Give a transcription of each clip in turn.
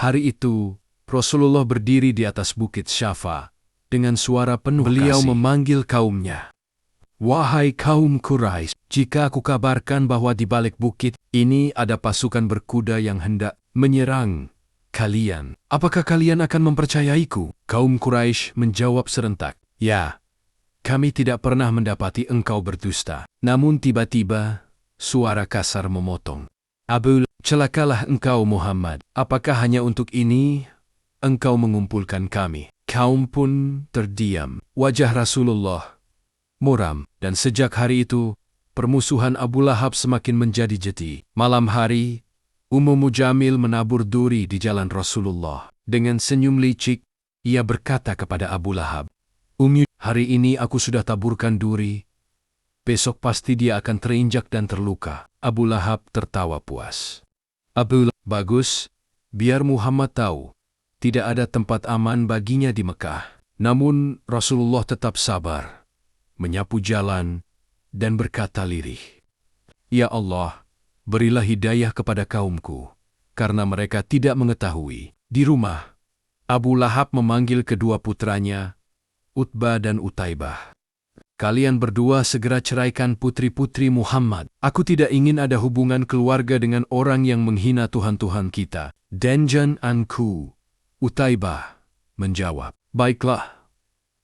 Hari itu, Rasulullah berdiri di atas bukit Syafa. Dengan suara penuh beliau memanggil kaumnya. Wahai kaum Quraisy, jika aku kabarkan bahwa di balik bukit ini ada pasukan berkuda yang hendak menyerang kalian, apakah kalian akan mempercayaiku? Kaum Quraisy menjawab serentak, ya, kami tidak pernah mendapati engkau berdusta. Namun tiba-tiba, suara kasar memotong. Abu, celakalah engkau Muhammad, apakah hanya untuk ini engkau mengumpulkan kami? Kaum pun terdiam. Wajah Rasulullah muram, dan sejak hari itu, permusuhan Abu Lahab semakin menjadi jeti. Malam hari, Ummu Jamil menabur duri di jalan Rasulullah. Dengan senyum licik, ia berkata kepada Abu Lahab, Ummu, hari ini aku sudah taburkan duri. Besok pasti dia akan terinjak dan terluka. Abu Lahab tertawa puas. Abu Lahab, bagus, biar Muhammad tahu. Tidak ada tempat aman baginya di Mekah. Namun Rasulullah tetap sabar, menyapu jalan, dan berkata lirih, Ya Allah, berilah hidayah kepada kaumku, karena mereka tidak mengetahui. Di rumah, Abu Lahab memanggil kedua putranya, Utbah dan Utaibah. Kalian berdua segera ceraikan putri-putri Muhammad. Aku tidak ingin ada hubungan keluarga dengan orang yang menghina Tuhan-Tuhan kita. Denjan anku. Utaibah menjawab, Baiklah,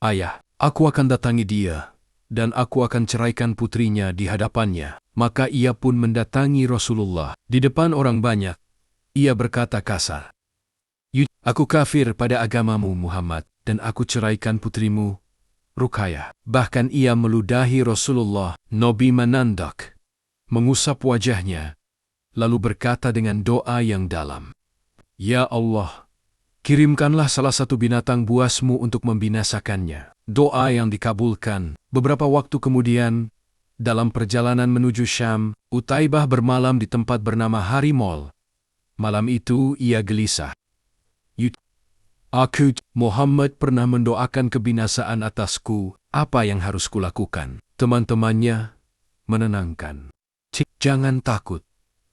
ayah, aku akan datangi dia, dan aku akan ceraikan putrinya di hadapannya. Maka ia pun mendatangi Rasulullah. Di depan orang banyak, ia berkata kasar, Aku kafir pada agamamu Muhammad, dan aku ceraikan putrimu, Ruqayyah. Bahkan ia meludahi Rasulullah. Nabi menandak, mengusap wajahnya, lalu berkata dengan doa yang dalam, Ya Allah, kirimkanlah salah satu binatang buasmu untuk membinasakannya. Doa yang dikabulkan. Beberapa waktu kemudian, dalam perjalanan menuju Syam, Utaibah bermalam di tempat bernama Harimol. Malam itu ia gelisah. Aku, Muhammad pernah mendoakan kebinasaan atasku, apa yang harus kulakukan? Teman-temannya menenangkan. Jangan takut.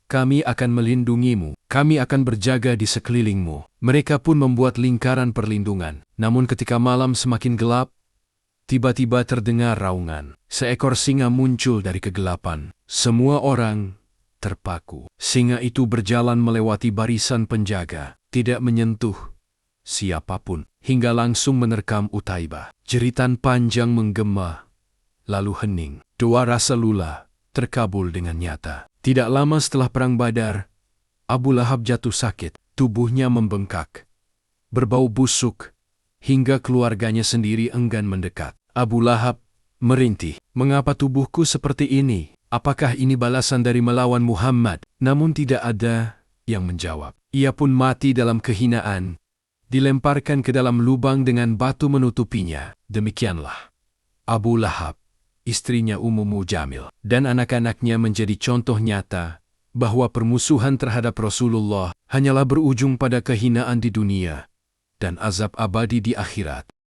Kami akan melindungimu, kami akan berjaga di sekelilingmu. Mereka pun membuat lingkaran perlindungan. Namun ketika malam semakin gelap, tiba-tiba terdengar raungan. Seekor singa muncul dari kegelapan. Semua orang terpaku. Singa itu berjalan melewati barisan penjaga, tidak menyentuh siapapun, hingga langsung menerkam Utaibah. Jeritan panjang menggema, lalu hening. Doa Rasulullah terkabul dengan nyata. Tidak lama setelah Perang Badar, Abu Lahab jatuh sakit, tubuhnya membengkak, berbau busuk, hingga keluarganya sendiri enggan mendekat. Abu Lahab merintih, mengapa tubuhku seperti ini? Apakah ini balasan dari melawan Muhammad? Namun tidak ada yang menjawab. Ia pun mati dalam kehinaan, dilemparkan ke dalam lubang dengan batu menutupinya. Demikianlah Abu Lahab, istrinya Ummu Jamil, dan anak-anaknya menjadi contoh nyata bahwa permusuhan terhadap Rasulullah hanyalah berujung pada kehinaan di dunia dan azab abadi di akhirat.